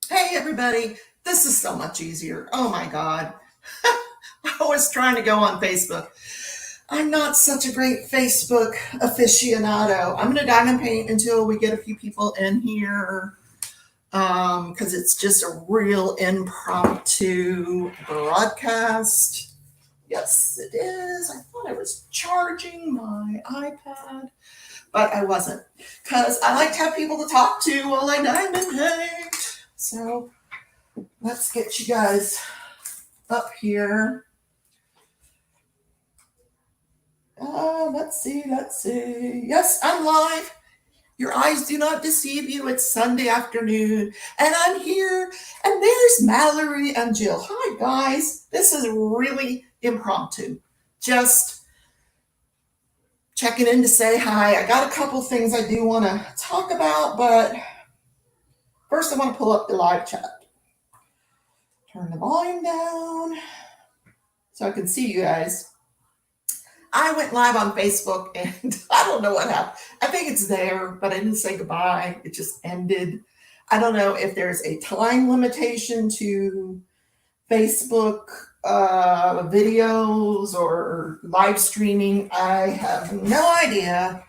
Hey, everybody. This is so much easier. Oh my God. I was trying to go on Facebook. I'm not such a great Facebook aficionado. I'm going to diamond paint until we get a few people in here because it's just a real impromptu broadcast. Yes, it is. I thought I was charging my iPad, but I wasn't because I like to have people to talk to while I diamond paint. So let's get you guys up here. Let's see. Yes, I'm live. Your eyes do not deceive you. It's Sunday afternoon, and I'm here. And there's Mallory and Jill. Hi, guys. This is really impromptu. Just checking in to say hi. I got a couple things I do want to talk about, but first I want to pull up the live chat. Turn the volume down so I can see you guys. I went live on Facebook and I don't know what happened. I think it's there, but I didn't say goodbye. It just ended. I don't know if there's a time limitation to Facebook videos or live streaming. I have no idea.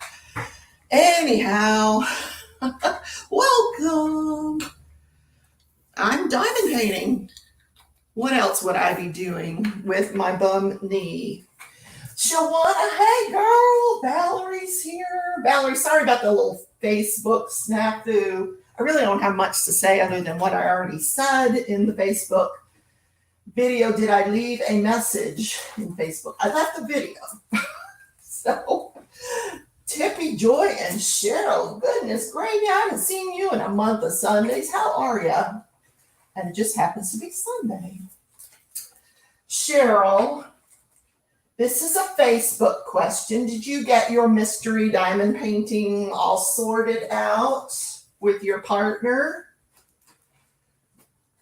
Anyhow, welcome. I'm diamond painting. What else would I be doing with my bum knee? Shawana, hey girl, Valerie's here. Valerie, sorry about the little Facebook snafu. I really don't have much to say other than what I already said in the Facebook video. Did I leave a message in Facebook? I left the video. So, Tippy, Joy, and Cheryl, goodness gravy, I haven't seen you in a month of Sundays. How are you? And it just happens to be Sunday. Cheryl, this is a Facebook question. Did you get your mystery diamond painting all sorted out with your partner?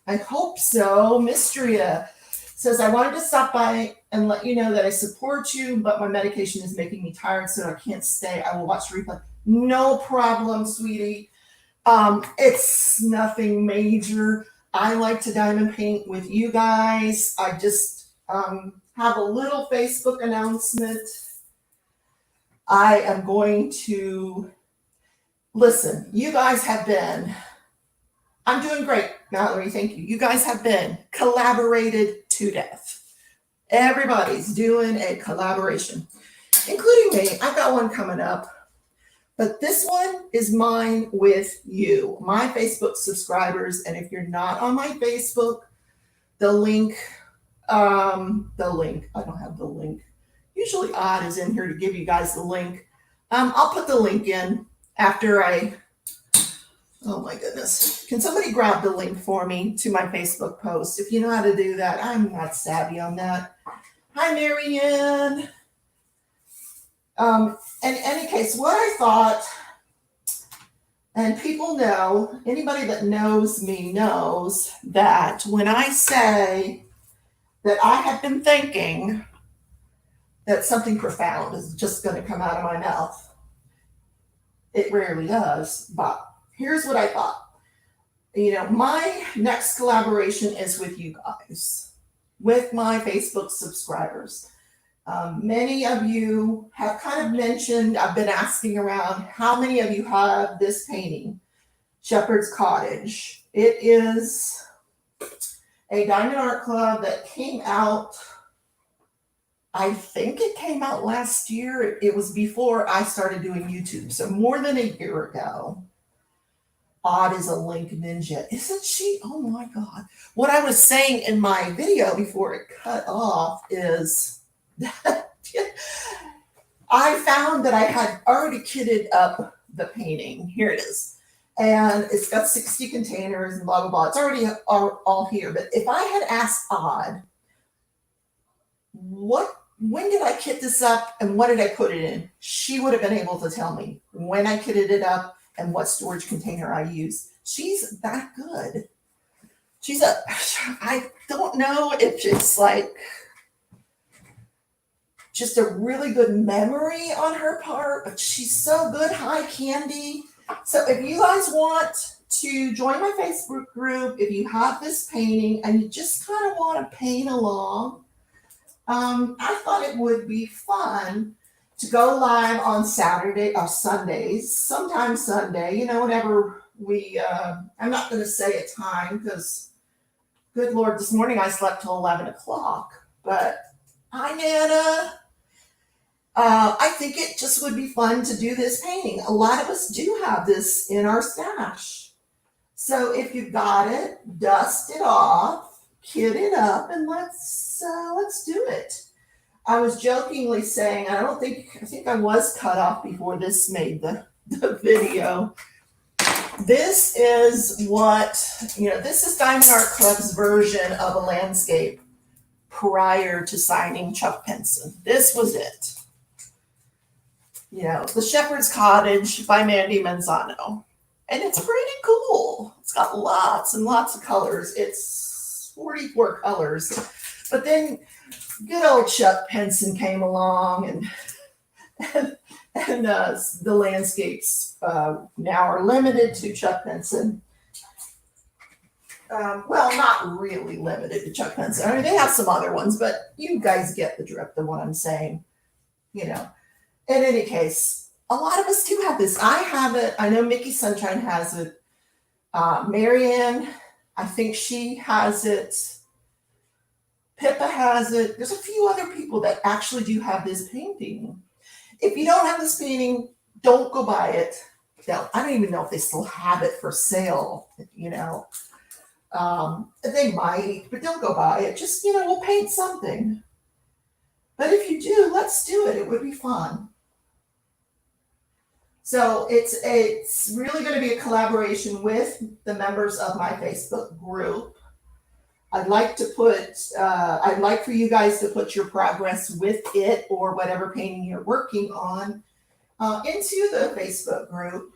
I hope so. Mystria says, I wanted to stop by and let you know that I support you, but my medication is making me tired, so I can't stay. I will watch the replay. No problem, sweetie. It's nothing major. I like to diamond paint with you guys. I just have a little Facebook announcement. I am going to listen. You guys have been, I'm doing great, Mallory. Thank you. You guys have been collaborated to death. Everybody's doing a collaboration, including me. I've got one coming up, but this one is mine with you, my Facebook subscribers. And if you're not on my Facebook, the link, I don't have the link. Usually Odd is in here to give you guys the link. I'll put the link in after oh my goodness. Can somebody grab the link for me to my Facebook post? If you know how to do that, I'm not savvy on that. Hi, Marianne. In any case, what I thought, and people know, anybody that knows me knows that when I say that I have been thinking that something profound is just going to come out of my mouth. It rarely does, but here's what I thought. My next collaboration is with you guys, with my Facebook subscribers. Many of you have kind of mentioned, I've been asking around, how many of you have this painting, Shepherd's Cottage? It is a Diamond Art Club that came out, I think it came out last year. It was before I started doing YouTube, so more than a year ago. Odd is a link ninja, isn't she? Oh my God. What I was saying in my video before it cut off is that I found that I had already kitted up the painting. Here it is. And it's got 60 containers and blah, blah, blah. It's already all here. But if I had asked Odd, when did I kit this up and what did I put it in? She would have been able to tell me when I kitted it up and what storage container I used. She's that good. I don't know if it's like just a really good memory on her part, but she's so good. Hi, Candy. So if you guys want to join my Facebook group if you have this painting and you just kind of want to paint along. I thought it would be fun to go live on Saturday or Sundays, sometimes Sunday, whenever I'm not going to say a time because, good Lord, this morning I slept till 11 o'clock. But hi, Nana. I think it just would be fun to do this painting. A lot of us do have this in our stash. So if you've got it, dust it off, kit it up, and let's do it. I was jokingly saying, I think I was cut off before this made the video. This is this is Diamond Art Club's version of a landscape prior to signing Chuck Penson. This was it. The Shepherd's Cottage by Mandy Manzano. And it's pretty cool. It's got lots and lots of colors. It's 44 colors. But then good old Chuck Penson came along and the landscapes now are limited to Chuck Penson. Well, not really limited to Chuck Penson. I mean, they have some other ones, but you guys get the drift of what I'm saying. In any case, a lot of us do have this. I have it. I know Mickey Sunshine has it. Marianne, I think she has it. Pippa has it. There's a few other people that actually do have this painting. If you don't have this painting, don't go buy it. I don't even know if they still have it for sale, They might, but don't go buy it. Just, we'll paint something. But if you do, let's do it. It would be fun. So it's really going to be a collaboration with the members of my Facebook group. I'd like for you guys to put your progress with it or whatever painting you're working on into the Facebook group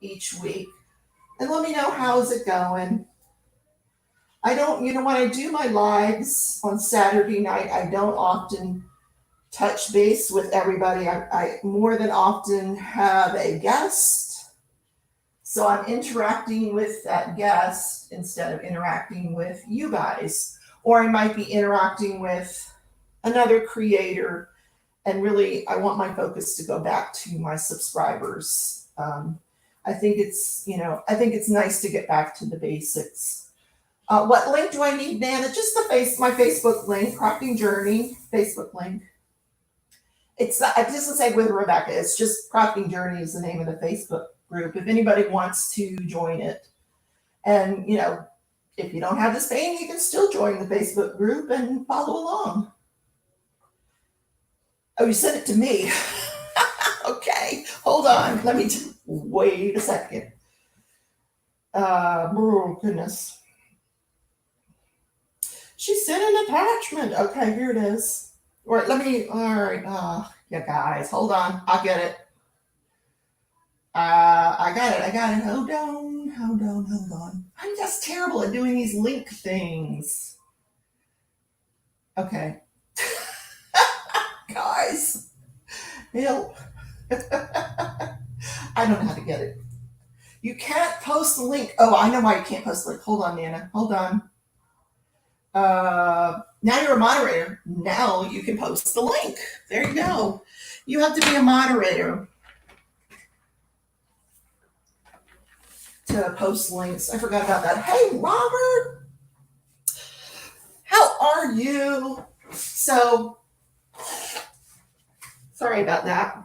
each week. And let me know how's it going. I don't, when I do my lives on Saturday night, I don't often touch base with everybody. I more than often have a guest. So I'm interacting with that guest instead of interacting with you guys. Or I might be interacting with another creator. And really, I want my focus to go back to my subscribers. I think it's nice to get back to the basics. What link do I need, Nana? Just my Facebook link, Crafting Journey, Facebook link. It doesn't say with Rebecca. It's just Crafting Journey is the name of the Facebook group. If anybody wants to join it, and if you don't have this painting, you can still join the Facebook group and follow along. Oh, you sent it to me. Okay, hold on. Let me wait a second. Oh goodness. She sent an attachment. Okay, here it is. All right. Yeah, guys, hold on. I'll get it. I got it. Hold on. I'm just terrible at doing these link things. Okay. Guys, help. I don't know how to get it. You can't post the link. Oh, I know why you can't post the link. Hold on, Nana. Hold on. Now you're a moderator. Now you can post the link. There you go. You have to be a moderator to post links. I forgot about that. Hey, Robert. How are you? So, sorry about that.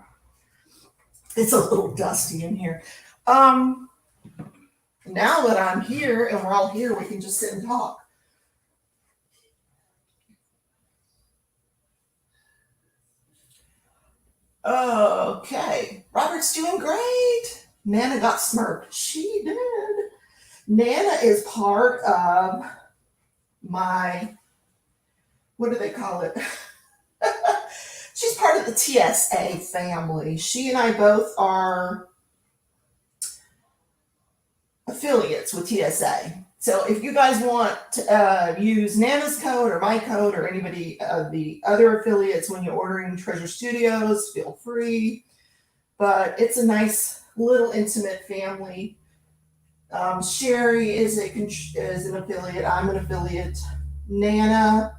It's a little dusty in here. Now that I'm here and we're all here, we can just sit and talk. Okay. Robert's doing great. Nana got smirked. She did. Nana is part of my, what do they call it? She's part of the TSA family. She and I both are affiliates with TSA. So if you guys want to use Nana's code or my code or anybody of the other affiliates when you're ordering Treasure Studios, feel free. But it's a nice little intimate family. Sherry is an affiliate. I'm an affiliate. Nana,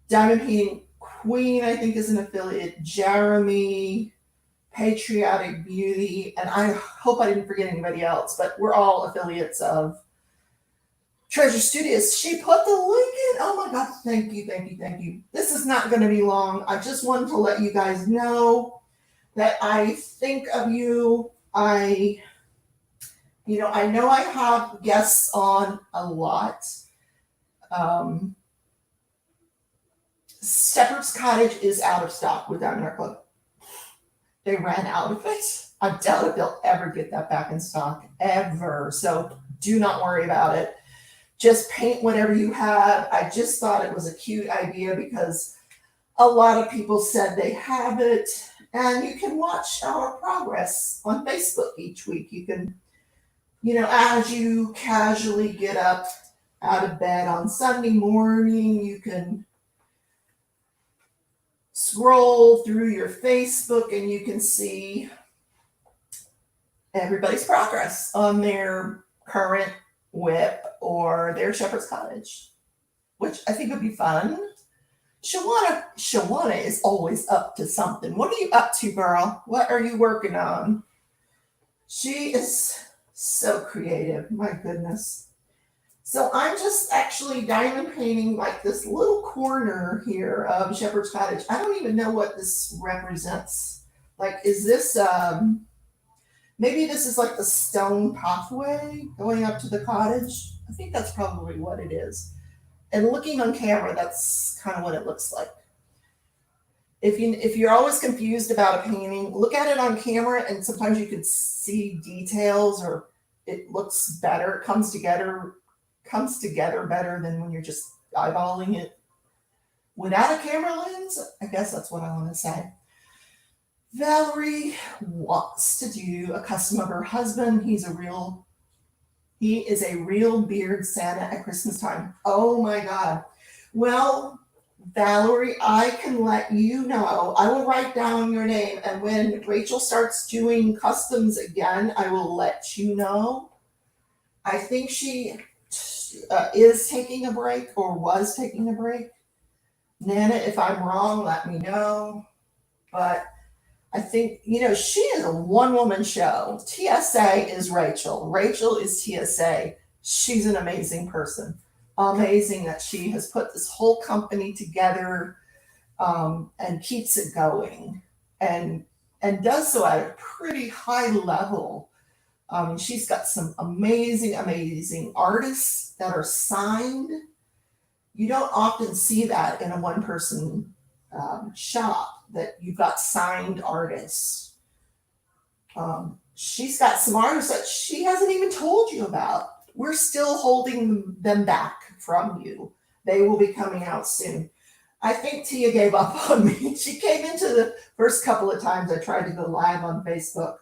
Diamond Painting Queen, I think, is an affiliate. Jeremy, Patriotic Beauty, and I hope I didn't forget anybody else, but we're all affiliates of Treasure Studios. She put the link in. Oh my God, thank you, thank you, thank you. This is not going to be long. I just wanted to let you guys know that I think of you. I know I have guests on a lot. Um, Shepherd's Cottage is out of stock with Diamond Art Club. They ran out of it. I doubt if they'll ever get that back in stock, ever. So do not worry about it. Just paint whatever you have. I just thought it was a cute idea because a lot of people said they have it. And you can watch our progress on Facebook each week. You can, as you casually get up out of bed on Sunday morning, you can scroll through your Facebook and you can see everybody's progress on their current whip or their Shepherd's Cottage, which I think would be fun. Shawana is always up to something. What are you up to, girl? What are you working on? She is so creative. My goodness. So I'm just actually diamond painting like this little corner here of Shepherd's Cottage. I don't even know what this represents. Like, is this maybe this is like the stone pathway going up to the cottage? I think that's probably what it is. And looking on camera, that's kind of what it looks like. If you're always confused about a painting, look at it on camera, and sometimes you can see details, or it looks better. It comes together better than when you're just eyeballing it without a camera lens. I guess that's what I want to say. Valerie wants to do a custom of her husband. He is a real beard Santa at Christmas time. Oh my God. Well, Valerie, I can let you know. I will write down your name, and when Rachel starts doing customs again, I will let you know. I think she is taking a break or was taking a break. Nana, if I'm wrong, let me know. But I think, she is a one woman show. TSA is Rachel. Rachel is TSA. She's an amazing person. Amazing that she has put this whole company together, and keeps it going, and does so at a pretty high level. She's got some amazing, amazing artists that are signed. You don't often see that in a one person shop, that you've got signed artists. She's got some artists that she hasn't even told you about. We're still holding them back from you. They will be coming out soon. I think Tia gave up on me. She came into the first couple of times I tried to go live on Facebook,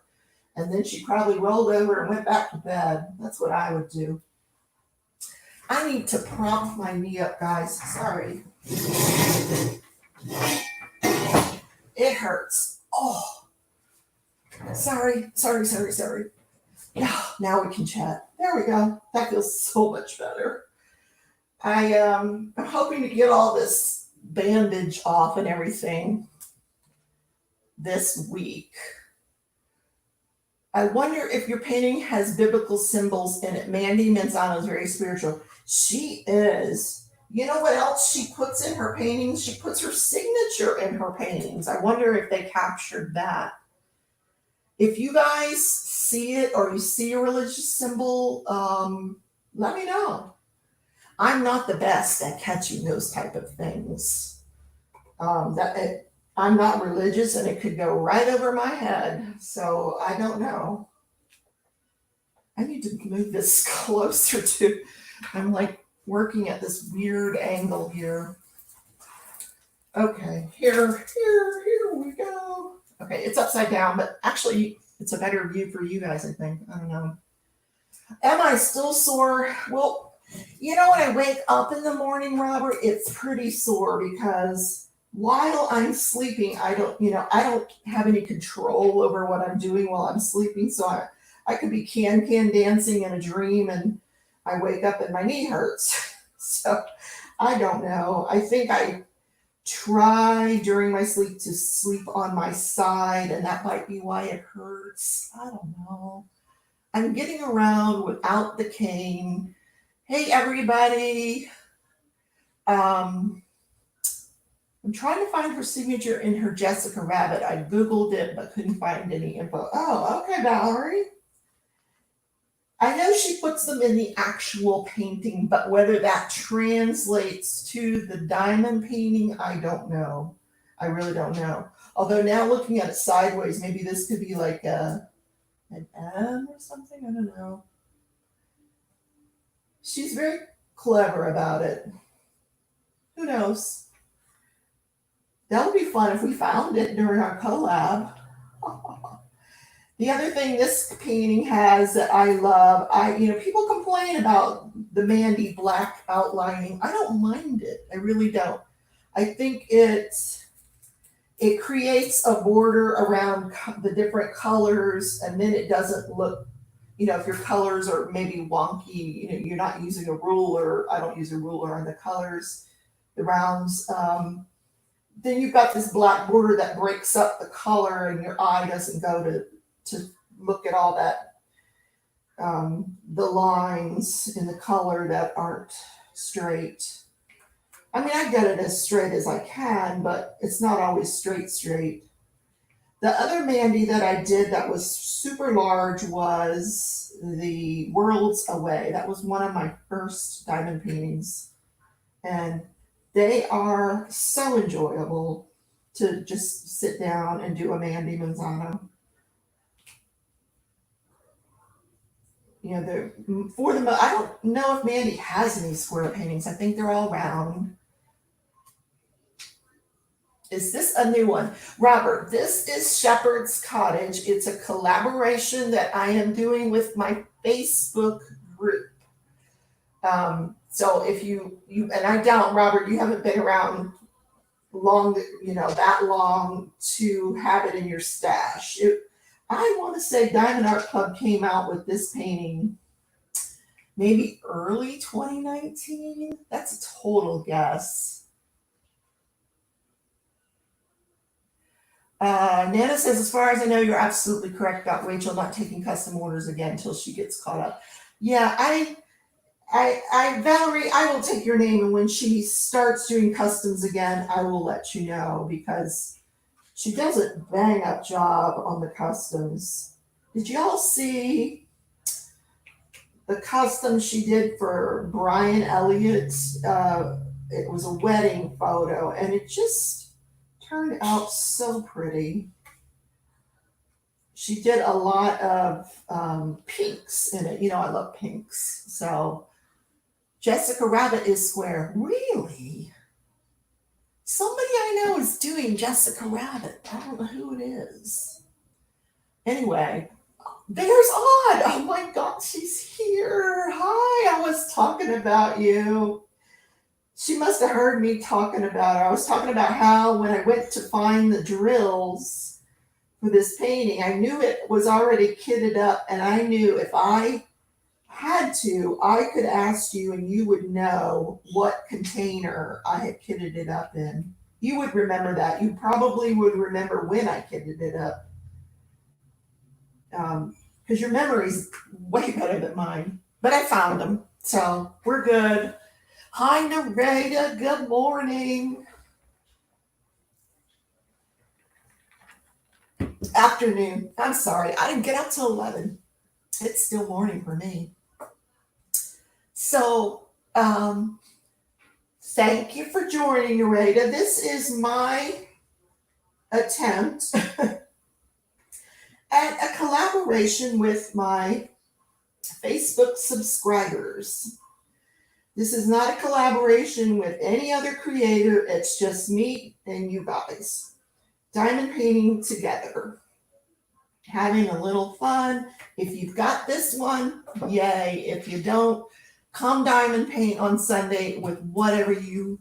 and then she probably rolled over and went back to bed. That's what I would do. I need to prop my knee up, guys. Sorry. It hurts. Oh, sorry. Now we can chat. There we go. That feels so much better. I'm hoping to get all this bandage off and everything this week. I wonder if your painting has biblical symbols in it. Mandy Manzano is very spiritual. She is. You know what else she puts in her paintings? She puts her signature in her paintings. I wonder if they captured that. If you guys see it or you see a religious symbol, let me know. I'm not the best at catching those type of things. I'm not religious, and it could go right over my head. So I don't know. I need to move this closer to, I'm like working at this weird angle here. Okay, here we go. Okay, it's upside down, but actually it's a better view for you guys, I think. I don't know. Am I still sore? Well, when I wake up in the morning, Robert, it's pretty sore because while I'm sleeping, I don't have any control over what I'm doing while I'm sleeping. So I could be can dancing in a dream and I wake up and my knee hurts. So I don't know. I think I try during my sleep to sleep on my side, and that might be why it hurts. I don't know. I'm getting around without the cane. Hey, everybody. I'm trying to find her signature in her Jessica Rabbit. I Googled it, but couldn't find any info. Oh, okay, Valerie. I know she puts them in the actual painting, but whether that translates to the diamond painting, I don't know. I really don't know. Although now looking at it sideways, maybe this could be like an M or something. I don't know. She's very clever about it. Who knows? That would be fun if we found it during our collab. The other thing this painting has that I love, people complain about the Mandy black outlining. I don't mind it. I really don't. I think it creates a border around the different colors, and then it doesn't look, if your colors are maybe wonky, you're not using a ruler. I don't use a ruler on the colors, the rounds. Then you've got this black border that breaks up the color, and your eye doesn't go to look at all that, the lines in the color that aren't straight. I mean, I get it as straight as I can, but it's not always straight. The other Mandy that I did that was super large was the Worlds Away. That was one of my first diamond paintings. And they are so enjoyable to just sit down and do a Mandy Manzano. I don't know if Mandy has any square paintings. I think they're all round. Is this a new one? Robert, this is Shepherd's Cottage. It's a collaboration that I am doing with my Facebook group. So if you and I doubt, Robert, you haven't been around long, that long to have it in your stash. I want to say Diamond Art Club came out with this painting maybe early 2019. That's a total guess. Nana says, as far as I know, you're absolutely correct about Rachel not taking custom orders again until she gets caught up. Yeah, Valerie, I will take your name, and when she starts doing customs again, I will let you know, because she does a bang up job on the customs. Did y'all see the custom she did for Brian Elliott? It was a wedding photo, and it just turned out so pretty. She did a lot of pinks in it. I love pinks. So Jessica Rabbit is square. Really? Somebody I know is doing Jessica Rabbit. I don't know who it is. Anyway, there's Odd. Oh my God, she's here. Hi, I was talking about you. She must have heard me talking about her. I was talking about how when I went to find the drills for this painting, I knew it was already kitted up, and I knew if I had to, I could ask you and you would know what container I had kitted it up in. You would remember that. You probably would remember when I kitted it up. Because your memory's way better than mine. But I found them, so we're good. Hi, Nareda. Good morning. Afternoon. I'm sorry. I didn't get up till 11. It's still morning for me. So, thank you for joining, Nareda. This is my attempt at a collaboration with my Facebook subscribers. This is not a collaboration with any other creator. It's just me and you guys. Diamond painting together. Having a little fun. If you've got this one, yay. If you don't, come diamond paint on Sunday with whatever you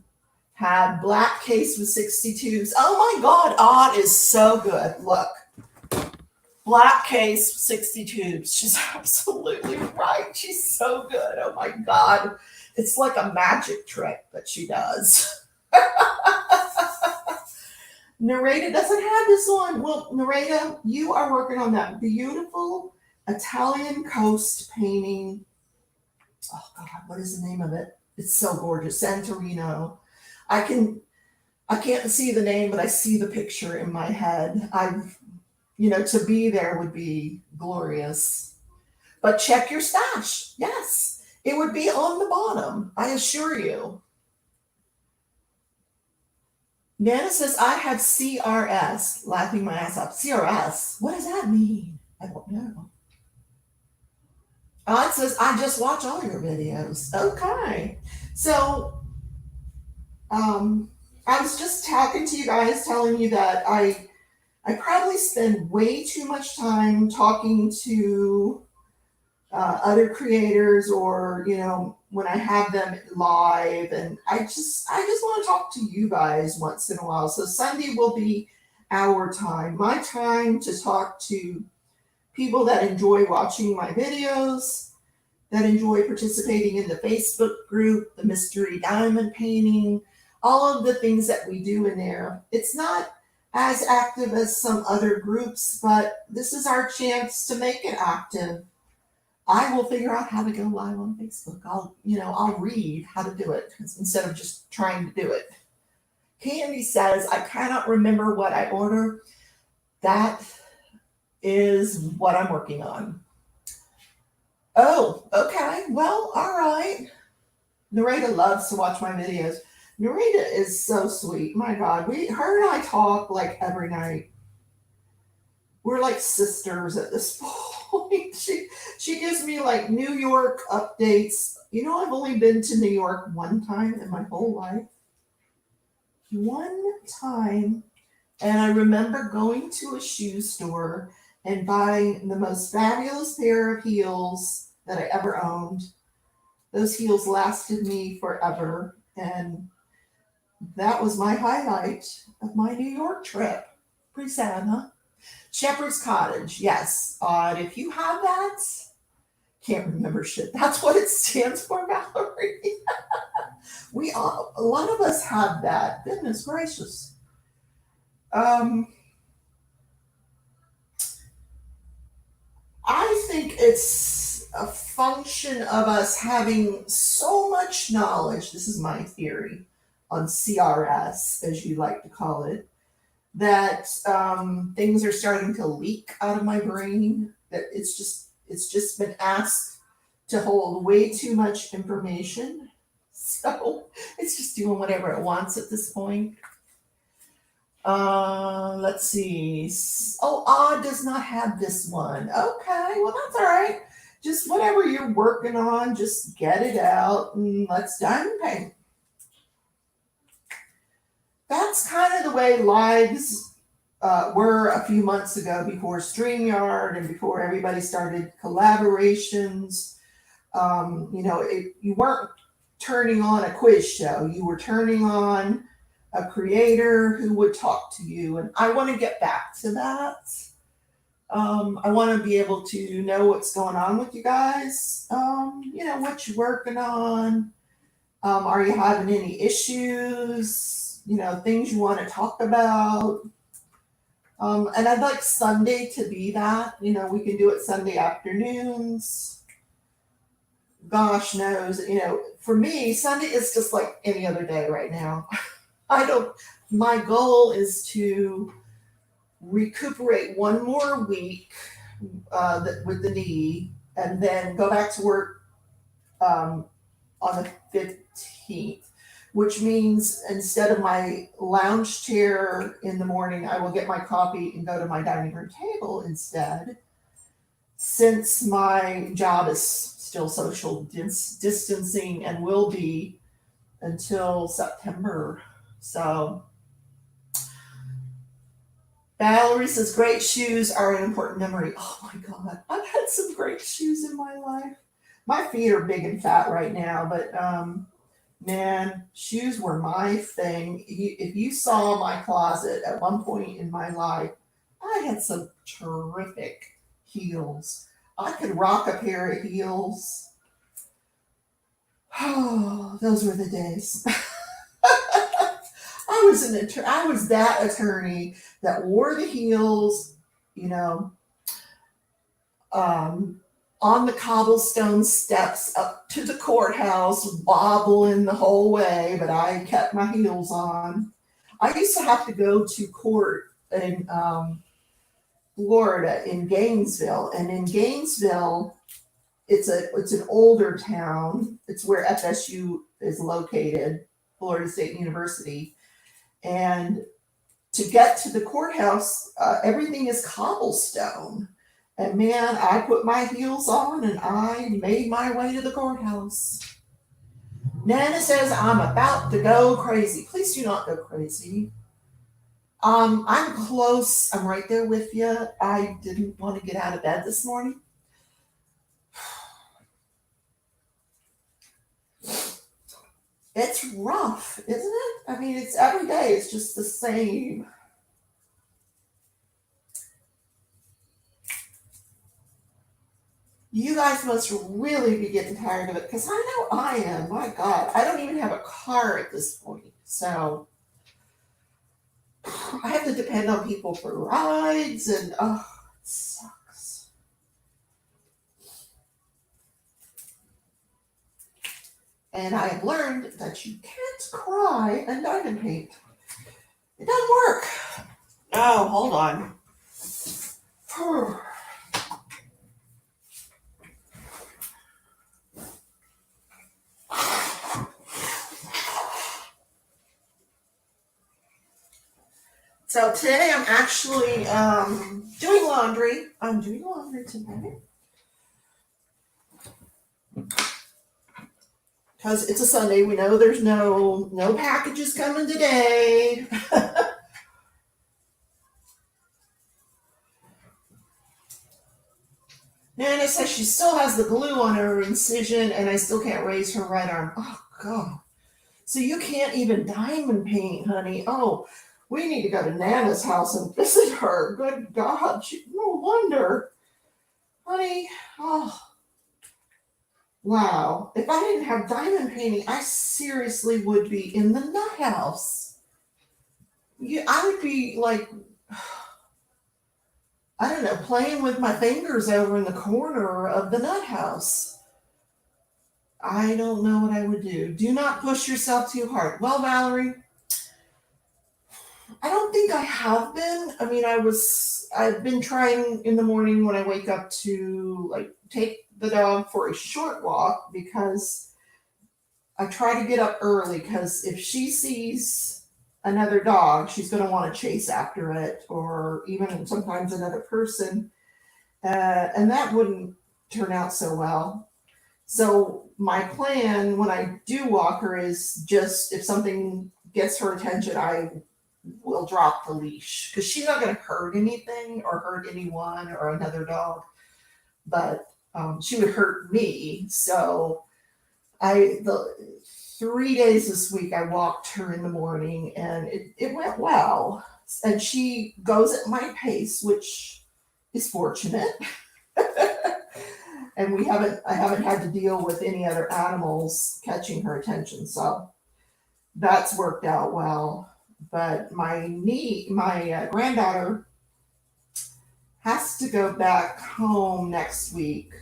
have. Black case with 62s. Oh my God, Odd is so good. Look. Black case, 60 tubes. She's absolutely right. She's so good. Oh my God. It's like a magic trick that she does. Narita doesn't have this one. Well, Narita, you are working on that beautiful Italian coast painting. Oh God, what is the name of it? It's so gorgeous. Santorino. I can I can't see the name, but I see the picture in my head. To be there would be glorious. But check your stash. Yes, it would be on the bottom. I assure you. Nana says, I have CRS, laughing my ass off. CRS? What does that mean? I don't know. It says, I just watch all your videos. Okay. So, I was just talking to you guys, telling you that I probably spend way too much time talking to other creators, or when I have them live, and I just want to talk to you guys once in a while. So Sunday will be our time, my time to talk to people that enjoy watching my videos, that enjoy participating in the Facebook group, the mystery diamond painting, all of the things that we do in there. It's not as active as some other groups, but this is our chance to make it active. I will figure out how to go live on Facebook. I'll read how to do it instead of just trying to do it. Candy says, I cannot remember what I order. That is what I'm working on. Oh, okay. Well, all right. Narita loves to watch my videos. Narita is so sweet. My God, her and I talk like every night. We're like sisters at this point. She gives me like New York updates. I've only been to New York one time in my whole life. One time. And I remember going to a shoe store and buying the most fabulous pair of heels that I ever owned. Those heels lasted me forever. And that was my highlight of my New York trip. Pretty sad, huh? Shepherd's Cottage, yes. If you have that, can't remember shit. That's what it stands for, Valerie. A lot of us have that. Goodness gracious. I think it's a function of us having so much knowledge. This is my theory on CRS, as you like to call it, that things are starting to leak out of my brain. That it's just been asked to hold way too much information, so it's just doing whatever it wants at this point. Let's see. Oh, Odd does not have this one. Okay, well that's all right. Just whatever you're working on, just get it out and let's diamond paint. That's kind of the way lives were a few months ago, before StreamYard and before everybody started collaborations. You weren't turning on a quiz show. You were turning on a creator who would talk to you. And I want to get back to that. I want to be able to know what's going on with you guys. What you're working on. Are you having any issues? Things you want to talk about. And I'd like Sunday to be that. We can do it Sunday afternoons. Gosh knows, for me, Sunday is just like any other day right now. My goal is to recuperate one more week with the knee, and then go back to work on the 15th, which means instead of my lounge chair in the morning, I will get my coffee and go to my dining room table instead, since my job is still social distancing and will be until September. So Valerie says, great shoes are an important memory. Oh my God, I've had some great shoes in my life. My feet are big and fat right now, but man, shoes were my thing. If you saw my closet at one point in my life, I I had some terrific heels. I could rock a pair of heels. Oh, those were the days. I was that attorney that wore the heels, you know, um, on the cobblestone steps up to the courthouse, wobbling the whole way, but I kept my heels on. I used to have to go to court in Florida in Gainesville, and in Gainesville, it's an older town. It's where FSU is located, Florida State University, and to get to the courthouse, everything is cobblestone. And man, I put my heels on and I made my way to the courthouse. Nana says I'm about to go crazy. Please do not go crazy. I'm close. I'm right there with you. I didn't want to get out of bed this morning. It's rough, isn't it? I mean, it's every day. It's just the same. You guys must really be getting tired of it because I know I am. My God, I don't even have a car at this point. So I have to depend on people for rides and oh, it sucks. And I have learned that you can't cry and diamond paint. It doesn't work. Oh, hold on. So today I'm actually doing laundry. I'm doing laundry today. Because it's a Sunday, we know there's no packages coming today. Nana says she still has the glue on her incision and I still can't raise her right arm. Oh, God. So you can't even diamond paint, honey. Oh, we need to go to Nana's house and visit her. Good God. No wonder. Honey, oh, wow. If I didn't have diamond painting, I seriously would be in the nut house. I would be like, I don't know, playing with my fingers over in the corner of the nut house. I don't know what I would do. Do not push yourself too hard. Well, Valerie, I don't think I have been. I mean, I've been trying in the morning when I wake up to like take the dog for a short walk because I try to get up early because if she sees another dog, she's going to want to chase after it or even sometimes another person. And that wouldn't turn out so well. So my plan when I do walk her is just if something gets her attention, I will drop the leash because she's not going to hurt anything or hurt anyone or another dog, but she would hurt me. So the 3 days this week I walked her in the morning and it went well. And she goes at my pace, which is fortunate. And I haven't had to deal with any other animals catching her attention, so that's worked out well. But my granddaughter has to go back home next week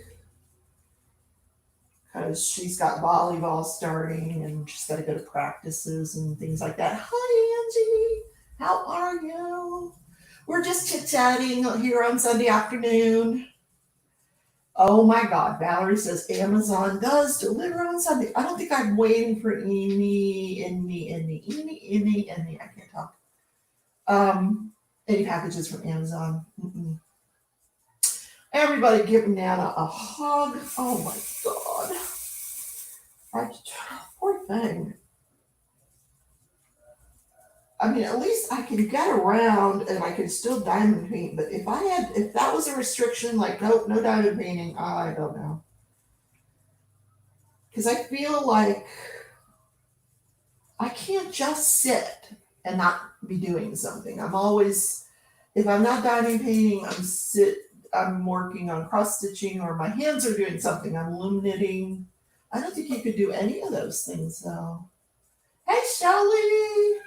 because she's got volleyball starting and she's got to go to practices and things like that. Hi, Angie. How are you? We're just chit-chatting here on Sunday afternoon. Oh my God, Valerie says Amazon does deliver on Sunday. I don't think I'm waiting for any, I can't talk. Any packages from Amazon. Mm-mm. Everybody give Nana a hug. Oh my God. Poor thing. I mean, at least I can get around and I can still diamond paint. But if that was a restriction, like no diamond painting, I don't know. Because I feel like I can't just sit and not be doing something. I'm always, if I'm not diving painting, I'm working on cross stitching, or my hands are doing something. I'm illuminating. I don't think you could do any of those things though. Hey, Shelly.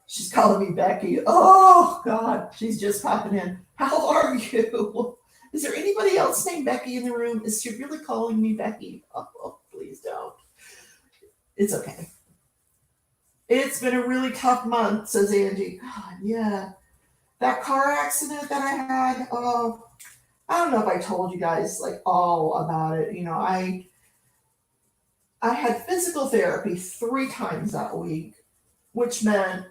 She's calling me Becky. Oh God, she's just popping in. How are you? Is there anybody else named Becky in the room? Is she really calling me Becky? Oh, please don't. It's okay. It's been a really tough month, says Angie. God, yeah. That car accident that I had, oh, I don't know if I told you guys like all about it. I had physical therapy 3 times that week, which meant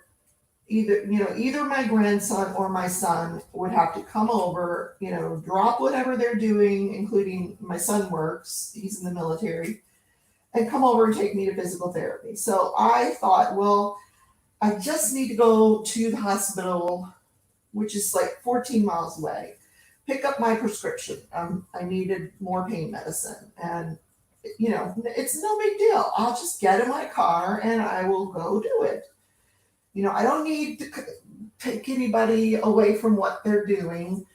either my grandson or my son would have to come over, drop whatever they're doing, including my son works, he's in the military, and come over and take me to physical therapy. So I thought, well, I just need to go to the hospital, which is like 14 miles away, pick up my prescription. I needed more pain medicine. And, it's no big deal. I'll just get in my car and I will go do it. I don't need to take anybody away from what they're doing.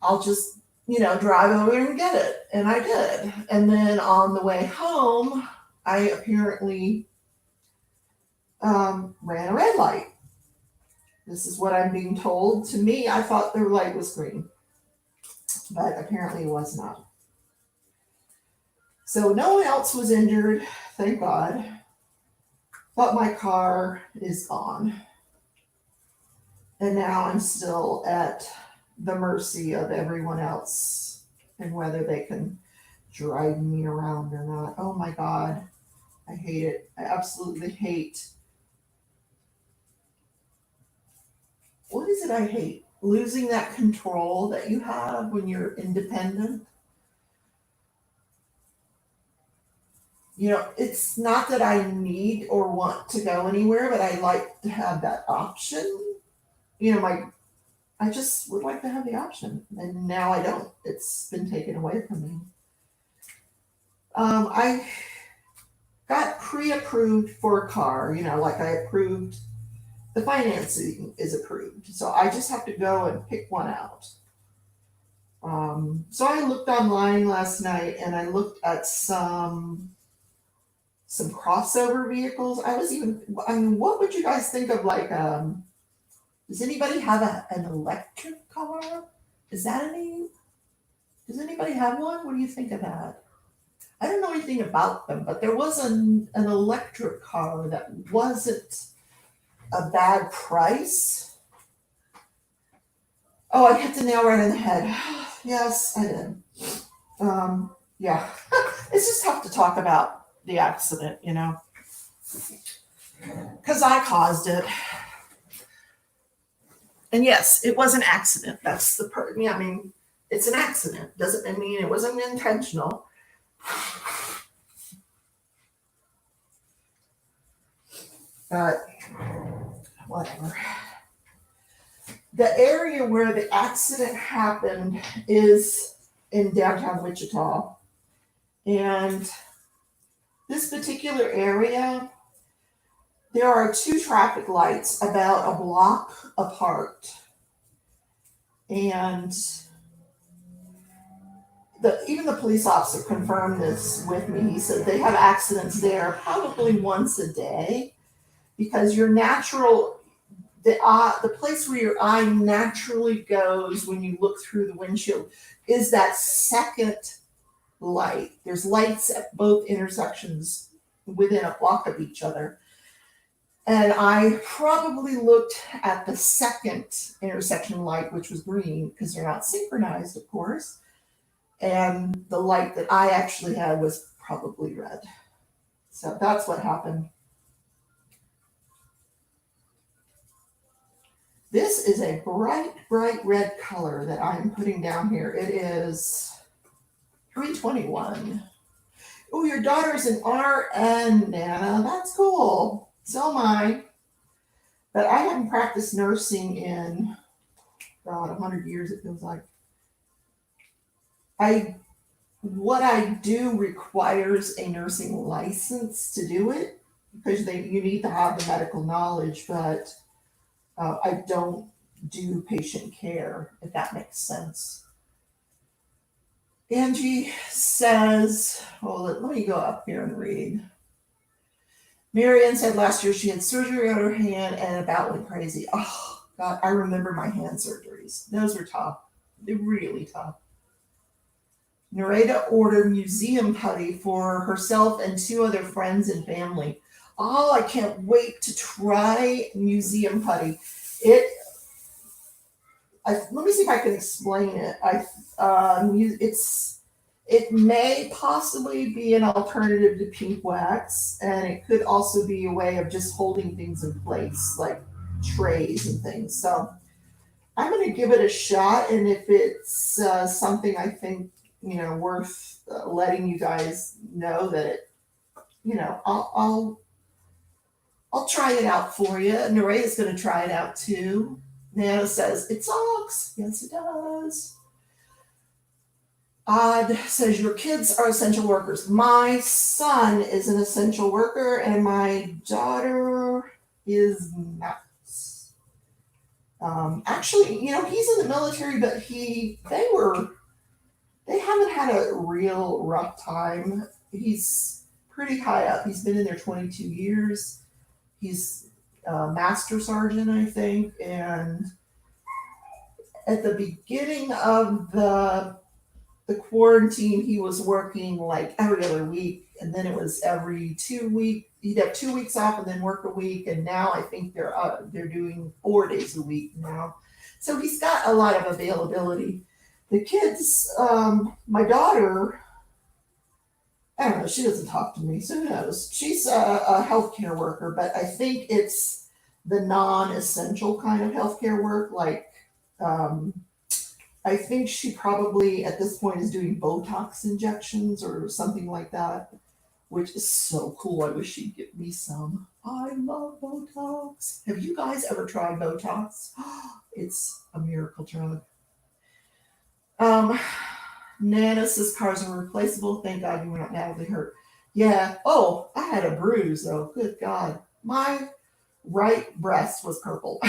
I'll just, drive over and get it. And I did. And then on the way home, I apparently ran a red light. This is what I'm being told. To me, I thought the light was green, but apparently it was not. So no one else was injured, thank God. But my car is gone. And now I'm still at the mercy of everyone else and whether they can drive me around or not. Oh my God. I hate it. I absolutely hate. What is it I hate? Losing that control that you have when you're independent. It's not that I need or want to go anywhere, but I like to have that option. I just would like to have the option, and now I don't. It's been taken away from me. I got pre-approved for a car. Like I approved, the financing is approved, so I just have to go and pick one out. So I looked online last night, and I looked at some crossover vehicles. What would you guys think of like, does anybody have an electric car? Does anybody have one? What do you think of that? I don't know anything about them, but there was an electric car that wasn't a bad price. Oh, I hit the nail right on the head. Yes, I did. Yeah, it's just tough to talk about the accident, because I caused it. And yes, it was an accident. That's the part. I mean, it's an accident. Doesn't mean it wasn't intentional. But whatever. The area where the accident happened is in downtown Wichita. And this particular area, there are 2 traffic lights about a block apart. And even the police officer confirmed this with me. He said they have accidents there probably once a day, because the place where your eye naturally goes when you look through the windshield is that second light. There's lights at both intersections within a block of each other. And I probably looked at the second intersection light, which was green, because they're not synchronized, of course. And the light that I actually had was probably red. So that's what happened. This is a bright, bright red color that I'm putting down here. It is 321. Oh, your daughter's an RN, Nana. That's cool. So am I. But I haven't practiced nursing in about 100 years, it feels like. What I do requires a nursing license to do it, because you need to have the medical knowledge, but I don't do patient care, if that makes sense. Angie says, oh, let me go up here and read. Marianne said last year she had surgery on her hand and about went crazy. Oh, God, I remember my hand surgeries. Those were tough. They're really tough. Nareda ordered museum putty for herself and 2 other friends and family. Oh, I can't wait to try museum putty. It. Let me see if I can explain it. It may possibly be an alternative to pink wax, and it could also be a way of just holding things in place, like trays and things. So I'm going to give it a shot, and if it's something I think worth letting you guys know that it, I'll try it out for you. Nerea's going to try it out too. Nana says it sucks. Yes, it does. Odd says your kids are essential workers. My son is an essential worker, and my daughter is not. Actually, he's in the military, but they haven't had a real rough time. He's pretty high up. He's been in there 22 years. He's a master sergeant, I think, and at the beginning of the quarantine, he was working like every other week, and then it was every 2 weeks. He'd have 2 weeks off and then work a week, and now I think they're doing 4 days a week now. So he's got a lot of availability. The kids, my daughter, I don't know, she doesn't talk to me, so who knows? She's a healthcare worker, but I think it's the non-essential kind of healthcare work, like I think she probably at this point is doing Botox injections or something like that, which is so cool. I wish she'd give me some. I love Botox. Have you guys ever tried Botox? It's a miracle drug. Nana says cars are replaceable. Thank God you were not badly hurt. Yeah. Oh, I had a bruise though. Good God. My right breast was purple.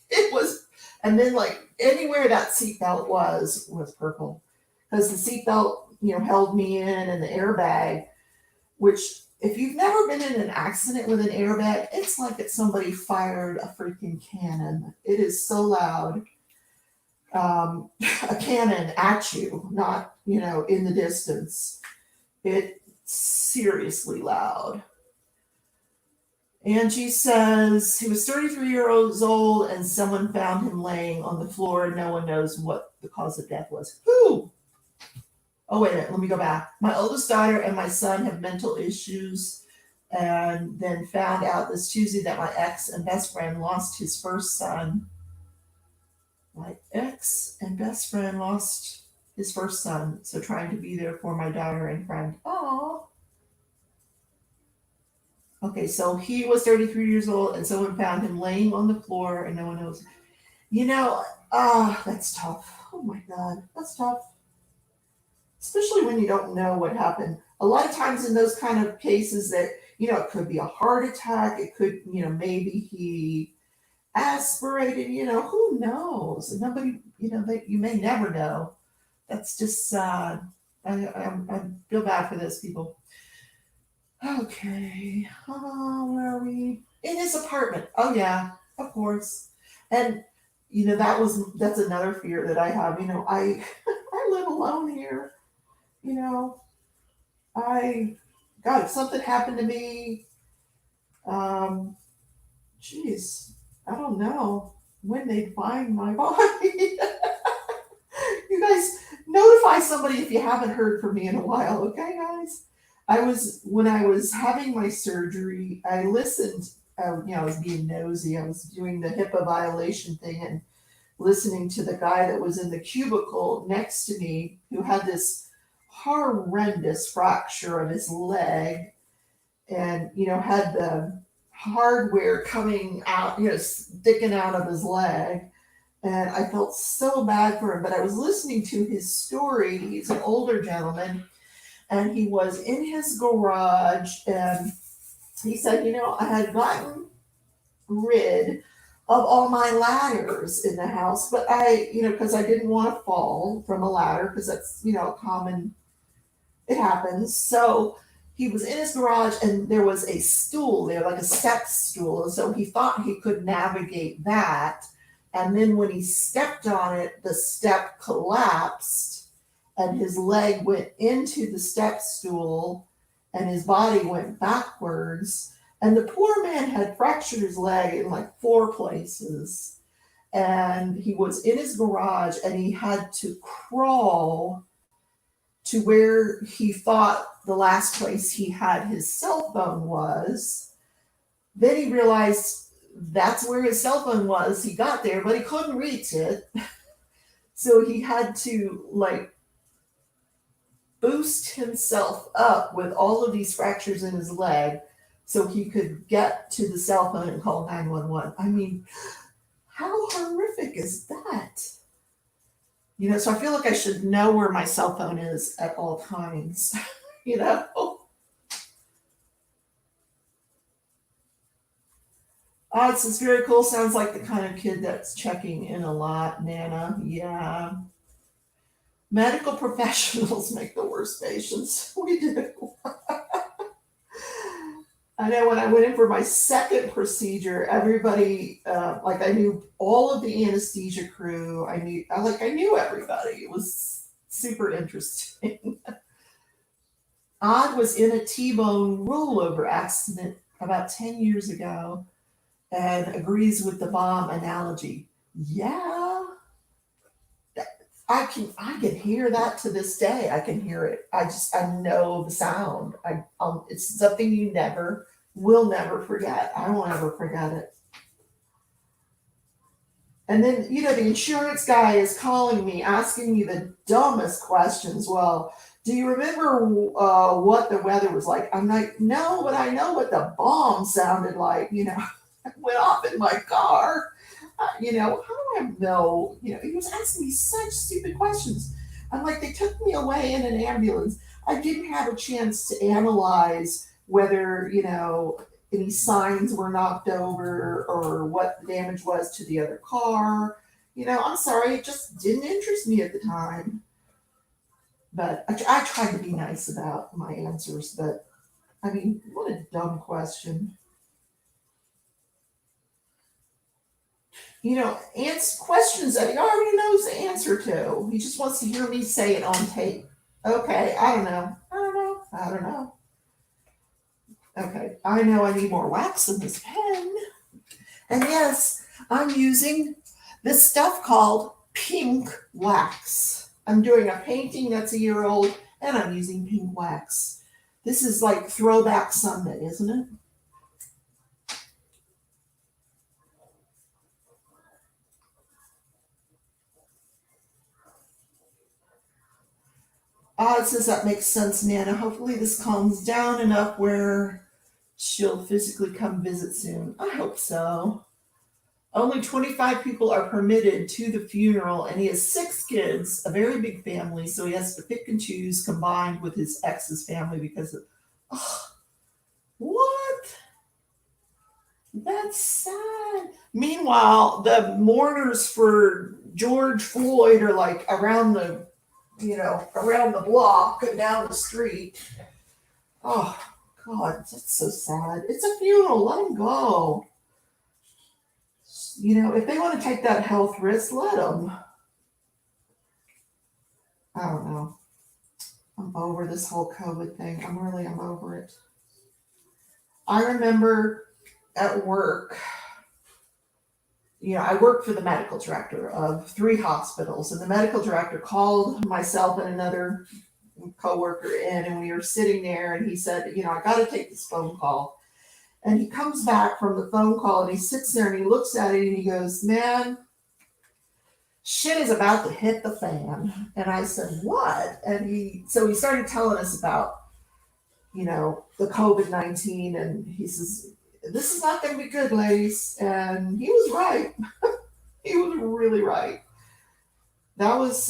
It was, and then like anywhere that seatbelt was purple, because the seatbelt held me in, and the airbag, which if you've never been in an accident with an airbag, it's like that somebody fired a freaking cannon. It is so loud. A cannon at you, not in the distance. It's seriously loud. Angie says he was 33 years old and someone found him laying on the floor and no one knows what the cause of death was. Who? Oh, wait a minute. Let me go back. My oldest daughter and my son have mental issues, and then found out this Tuesday that my ex and best friend lost his first son. My ex and best friend lost his first son, so trying to be there for my daughter and friend. Oh. Okay, so he was 33 years old, and someone found him laying on the floor, and no one knows. That's tough. Oh my God, that's tough. Especially when you don't know what happened. A lot of times in those kind of cases that, it could be a heart attack. It could, maybe he aspirated, who knows? Nobody, that you may never know. That's just sad. I feel bad for those people. Okay, where are we? In his apartment. Oh yeah, of course. And that's another fear that I have. I I live alone here. You know, I God, if something happened to me, um, geez, I don't know when they'd find my body. You guys notify somebody if you haven't heard from me in a while, okay, guys? When I was having my surgery, I listened. I was being nosy. I was doing the HIPAA violation thing and listening to the guy that was in the cubicle next to me who had this horrendous fracture of his leg, and had the hardware coming out, sticking out of his leg. And I felt so bad for him, but I was listening to his story. He's an older gentleman, and he was in his garage, and he said, I had gotten rid of all my ladders in the house. But because I didn't want to fall from a ladder, because that's, a common, it happens. So he was in his garage and there was a stool there, like a step stool. And so he thought he could navigate that. And then when he stepped on it, the step collapsed and his leg went into the step stool and his body went backwards. And the poor man had fractured his leg in like 4 places. And he was in his garage and he had to crawl to where he thought the last place he had his cell phone was. Then he realized that's where his cell phone was. He got there, but he couldn't reach it. So he had to like boost himself up with all of these fractures in his leg so he could get to the cell phone and call 911. I mean, how horrific is that? So I feel like I should know where my cell phone is at all times. you know? Oh, it's just very cool. Sounds like the kind of kid that's checking in a lot, Nana. Yeah. Medical professionals make the worst patients. We do. I know when I went in for my second procedure, everybody, like I knew all of the anesthesia crew. I knew everybody. It was super interesting. Odd was in a T-bone rollover accident about 10 years ago and agrees with the bomb analogy. Yeah, I can hear that to this day. I can hear it. I know the sound. It's something you never will never forget. I won't ever forget it. And then the insurance guy is calling me, asking me the dumbest questions. Well, do you remember what the weather was like? I'm like, no, but I know what the bomb sounded like. Went off in my car. How do I know? He was asking me such stupid questions. I'm like, they took me away in an ambulance. I didn't have a chance to analyze whether, any signs were knocked over or what the damage was to the other car. I'm sorry, it just didn't interest me at the time. But I tried to be nice about my answers. But I mean, what a dumb question. Questions that he already knows the answer to. He just wants to hear me say it on tape. Okay, I don't know. I don't know. I don't know. Okay, I know I need more wax in this pen. And yes, I'm using this stuff called pink wax. I'm doing a painting that's a year old, and I'm using pink wax. This is like Throwback Sunday, isn't it? It says that makes sense, Nana. Hopefully this calms down enough where she'll physically come visit soon. I hope so. Only 25 people are permitted to the funeral, and he has 6 kids, a very big family, so he has to pick and choose combined with his ex's family because of. Oh, what? That's sad. Meanwhile, the mourners for George Floyd are like around the block and down the street. Oh, God, that's so sad. It's a funeral. Let him go. If they want to take that health risk, let them. I don't know. I'm over this whole COVID thing. I'm over it. I remember at work, I work for the medical director of 3 hospitals, and the medical director called myself and another coworker in, and we were sitting there, and he said, I got to take this phone call. And he comes back from the phone call, and he sits there, and he looks at it, and he goes, man, shit is about to hit the fan. And I said, what? And he started telling us about, the COVID-19, and he says, this is not going to be good, ladies. And he was right. He was really right. That was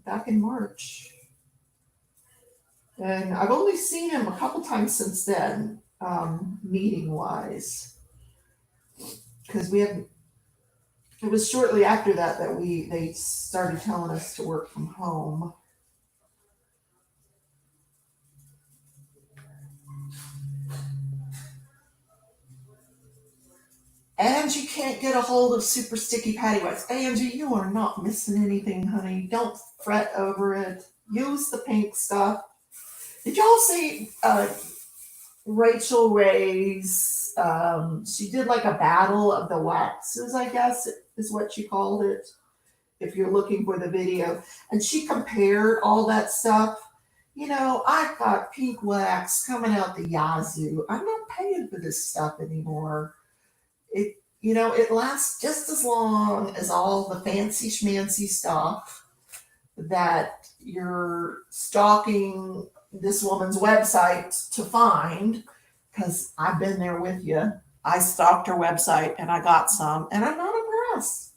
back in March. And I've only seen him a couple times since then, meeting wise. because we haven't. It was shortly after that that they started telling us to work from home. Angie can't get a hold of super sticky patty wipes. Angie, you are not missing anything, honey. Don't fret over it. Use the pink stuff. Did y'all see Rachel Ray's? She did like a battle of the waxes, I guess is what she called it. If you're looking for the video, and she compared all that stuff. I've got pink wax coming out the yazoo. I'm not paying for this stuff anymore. It lasts just as long as all the fancy schmancy stuff that you're stalking this woman's website to find, because I've been there with you. I stalked her website and I got some, and I'm not impressed.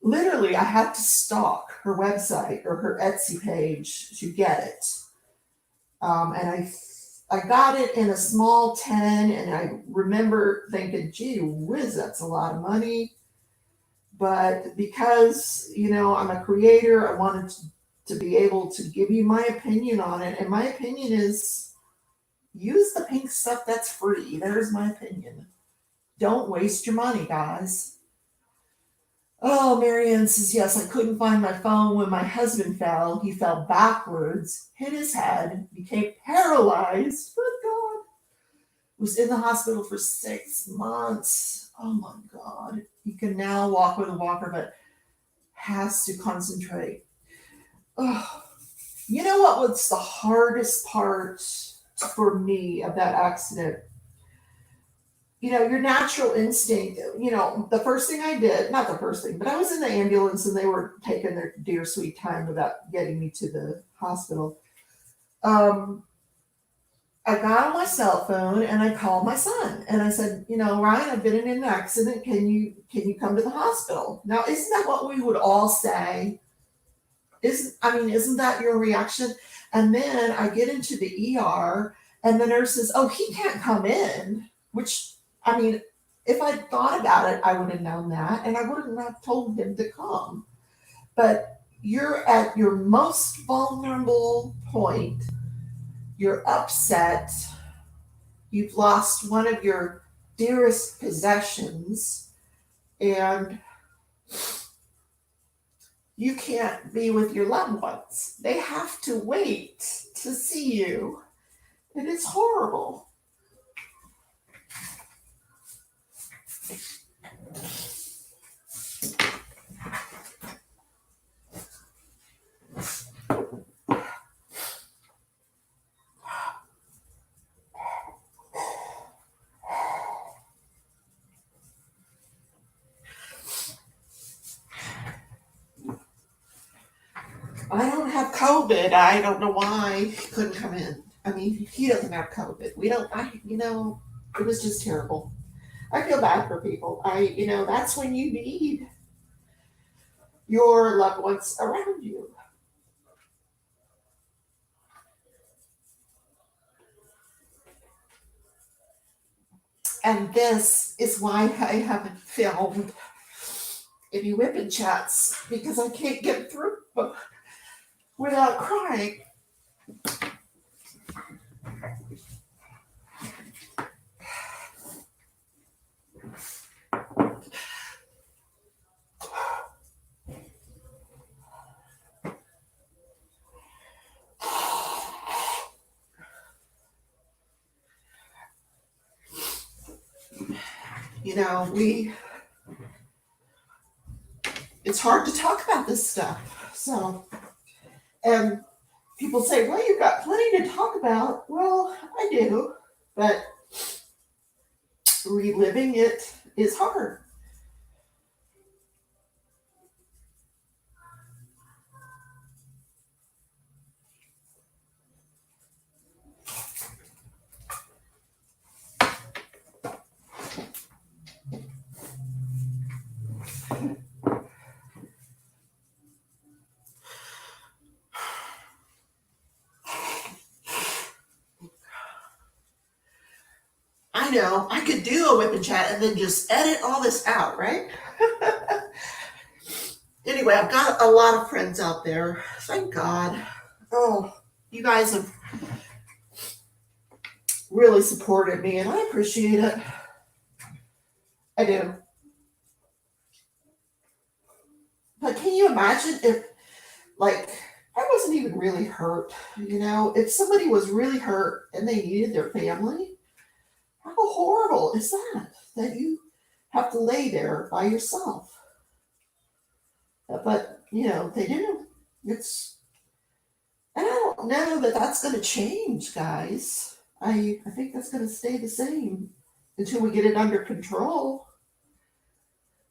Literally, I had to stalk her website or her Etsy page to get it. And I got it in a small 10, and I remember thinking, gee whiz, that's a lot of money. But because, I'm a creator, I wanted to be able to give you my opinion on it. And my opinion is use the pink stuff that's free. There's my opinion. Don't waste your money, guys. Oh, Marianne says, yes, I couldn't find my phone when my husband fell. He fell backwards, hit his head, became paralyzed. Good God. Was in the hospital for 6 months. Oh my God. He can now walk with a walker, but has to concentrate. Oh, you know what was the hardest part for me of that accident? Your natural instinct, the first thing I did, not the first thing, but I was in the ambulance and they were taking their dear sweet time about getting me to the hospital. I got on my cell phone and I called my son and I said, Ryan, I've been in an accident. Can you come to the hospital? Now, isn't that what we would all say? Isn't that your reaction? And then I get into the ER and the nurse says, oh, he can't come in, which, if I'd thought about it, I would have known that and I wouldn't have told him to come. But you're at your most vulnerable point. You're upset. You've lost one of your dearest possessions, and you can't be with your loved ones. They have to wait to see you. And it's horrible. I don't have COVID. I don't know why he couldn't come in. He doesn't have COVID. It was just terrible. I feel bad for people. That's when you need your loved ones around you. And this is why I haven't filmed any whipping chats, because I can't get through without crying. It's hard to talk about this stuff. So, and people say, well, you've got plenty to talk about. Well, I do, but reliving it is hard. I I know I could do a whip and chat and then just edit all this out, right? Anyway, I've got a lot of friends out there. Thank God. Oh, you guys have really supported me, and I appreciate it. I do. But can you imagine if, like, I wasn't even really hurt, if somebody was really hurt and they needed their family, how horrible is that you have to lay there by yourself? But, they do. And I don't know that that's going to change, guys. I think that's going to stay the same until we get it under control.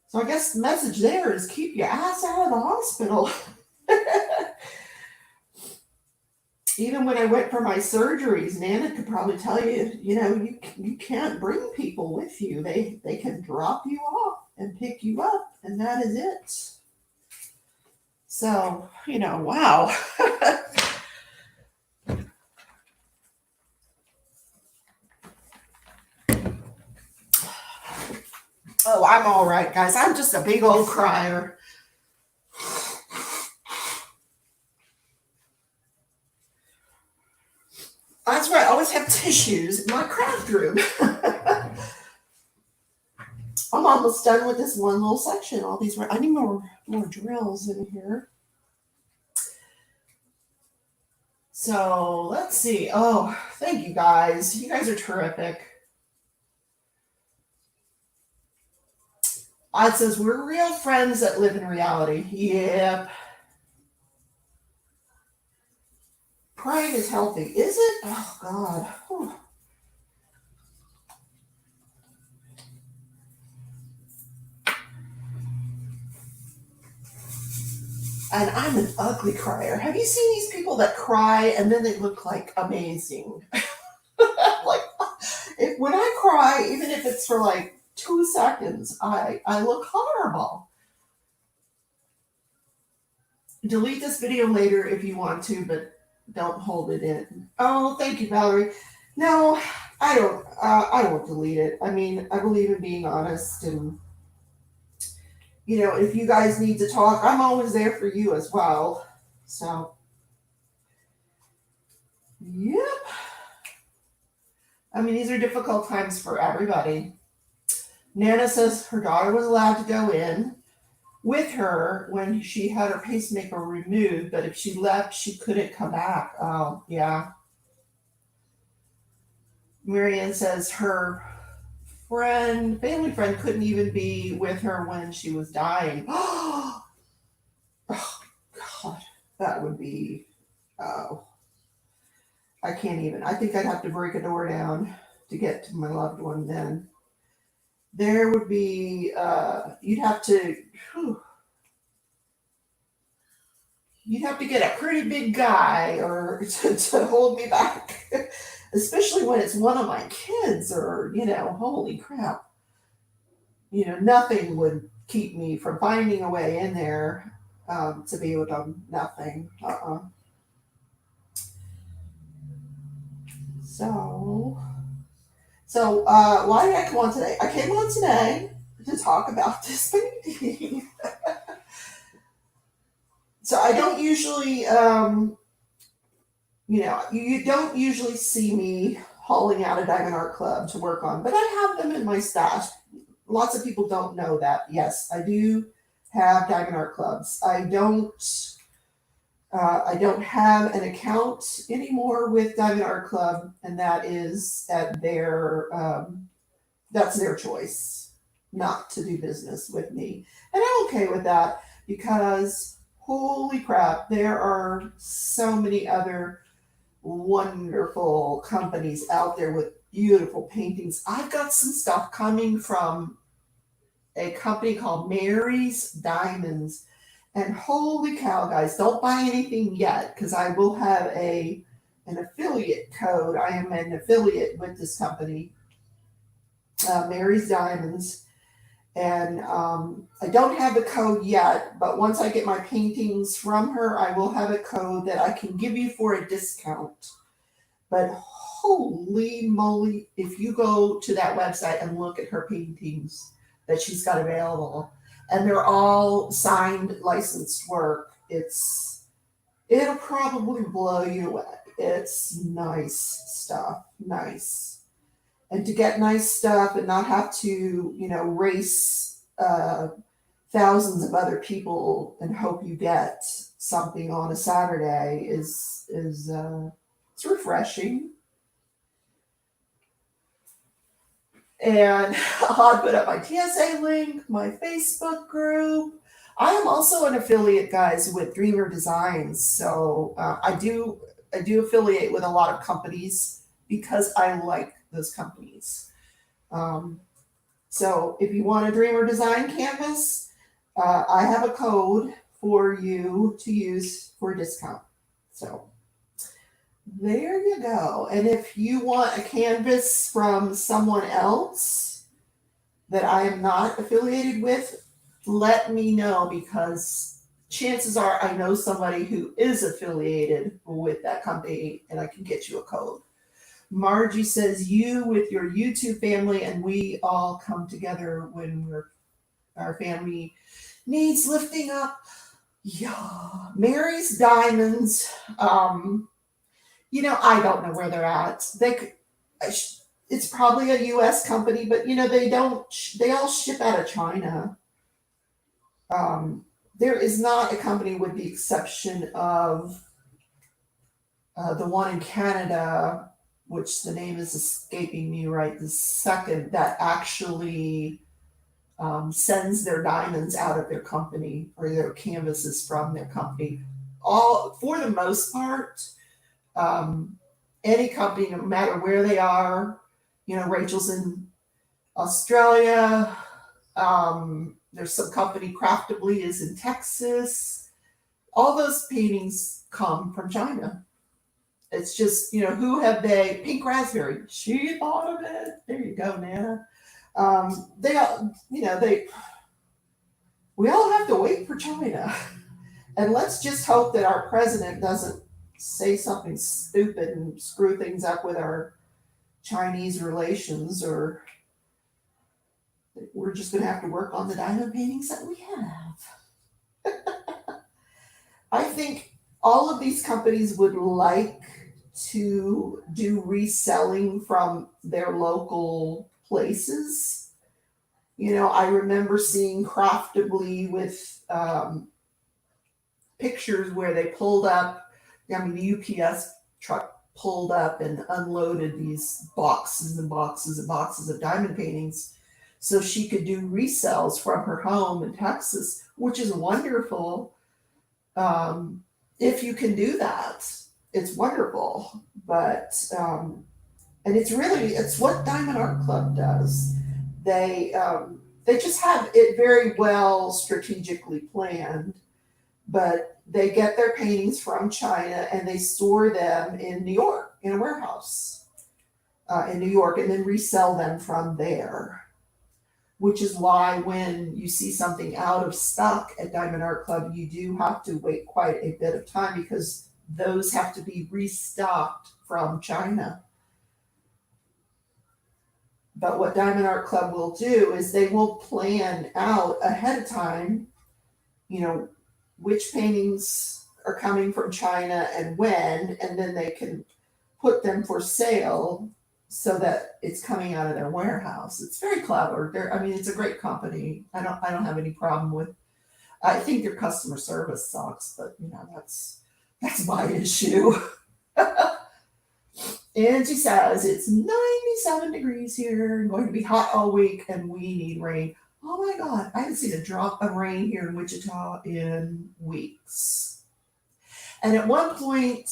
So I guess the message there is keep your ass out of the hospital. Even when I went for my surgeries, Nana could probably tell you, you can't bring people with you. They can drop you off and pick you up, and that is it. So, wow. Oh, I'm all right, guys. I'm just a big old crier. That's why I always have tissues in my craft room. I'm almost done with this one little section. I need more drills in here. So let's see. Oh, thank you guys. You guys are terrific. It says we're real friends that live in reality. Yep. Pride is healthy. Is it? Oh, God. Whew. And I'm an ugly crier. Have you seen these people that cry and then they look like amazing? Like, when I cry, even if it's for like 2 seconds, I look horrible. Delete this video later if you want to, but don't hold it in. Oh, thank you, Valerie. No, I don't. I won't delete it. I mean, I believe in being honest, and if you guys need to talk, I'm always there for you as well. So, yep. I mean, these are difficult times for everybody. Nana says her daughter was allowed to go in with her when she had her pacemaker removed, but if she left, she couldn't come back. Oh, yeah. Marianne says her family friend couldn't even be with her when she was dying. Oh, God, that would be, oh, I can't even. I think I'd have to break a door down to get to my loved one then. There would be, you'd have to get a pretty big guy or to hold me back, especially when it's one of my kids or, holy crap. Nothing would keep me from finding a way in there to be with them. Nothing. So why did I come on today? I came on today to talk about this painting. So I don't usually, you don't usually see me hauling out a Diamond Art Club to work on, but I have them in my stash. Lots of people don't know that. Yes, I do have Diamond Art Clubs. I don't have an account anymore with Diamond Art Club, and that is at that's their choice not to do business with me. And I'm okay with that because holy crap, there are so many other wonderful companies out there with beautiful paintings. I've got some stuff coming from a company called Mary's Diamonds. And holy cow, guys, don't buy anything yet because I will have an affiliate code. I am an affiliate with this company, Mary's Diamonds. And I don't have the code yet, but once I get my paintings from her, I will have a code that I can give you for a discount. But holy moly, if you go to that website and look at her paintings that she's got available, and they're all signed, licensed work, it'll probably blow you away. It's nice stuff, nice. And to get nice stuff and not have to, race thousands of other people and hope you get something on a Saturday is it's refreshing. And I'll put up my TSA link, my Facebook group. I am also an affiliate, guys, with Dreamer Designs. So I do affiliate with a lot of companies because I like those companies. Um, so if you want a Dreamer Design canvas, I have a code for you to use for a discount. So there you go. And if you want a canvas from someone else that I am not affiliated with, let me know, because chances are I know somebody who is affiliated with that company and I can get you a code. Margie says, you with your YouTube family, and we all come together when our family needs lifting up. Yeah. Mary's Diamonds. I don't know where they're at. It's probably a U.S. company, but they don't. They all ship out of China. There is not a company, with the exception of the one in Canada, which the name is escaping me right this second, that actually sends their diamonds out of their company, or their canvases from their company. All, for the most part, any company, no matter where they are, Rachel's in Australia. There's some company, Craftably, is in Texas. All those paintings come from China. It's just, who have they? Pink Raspberry. She thought of it. There you go, Nana. They all, we all have to wait for China. And let's just hope that our president doesn't say something stupid and screw things up with our Chinese relations, or we're just going to have to work on the diamond paintings that we have. I think all of these companies would like to do reselling from their local places. I remember seeing Craftably with pictures where they pulled up, the UPS truck pulled up and unloaded these boxes and boxes and boxes of diamond paintings so she could do resells from her home in Texas, which is wonderful. If you can do that, it's wonderful. But and it's what Diamond Art Club does. They just have it very well strategically planned, but they get their paintings from China and they store them in New York in a warehouse in New York, and then resell them from there. Which is why when you see something out of stock at Diamond Art Club, you do have to wait quite a bit of time, because those have to be restocked from China. But what Diamond Art Club will do is they will plan out ahead of time, which paintings are coming from China and when, and then they can put them for sale so that it's coming out of their warehouse. It's very clever. It's a great company. I don't have any problem with. I think their customer service sucks, but that's my issue. Angie says it's 97 degrees here and going to be hot all week, and we need rain. Oh my God, I haven't seen a drop of rain here in Wichita in weeks. And at one point,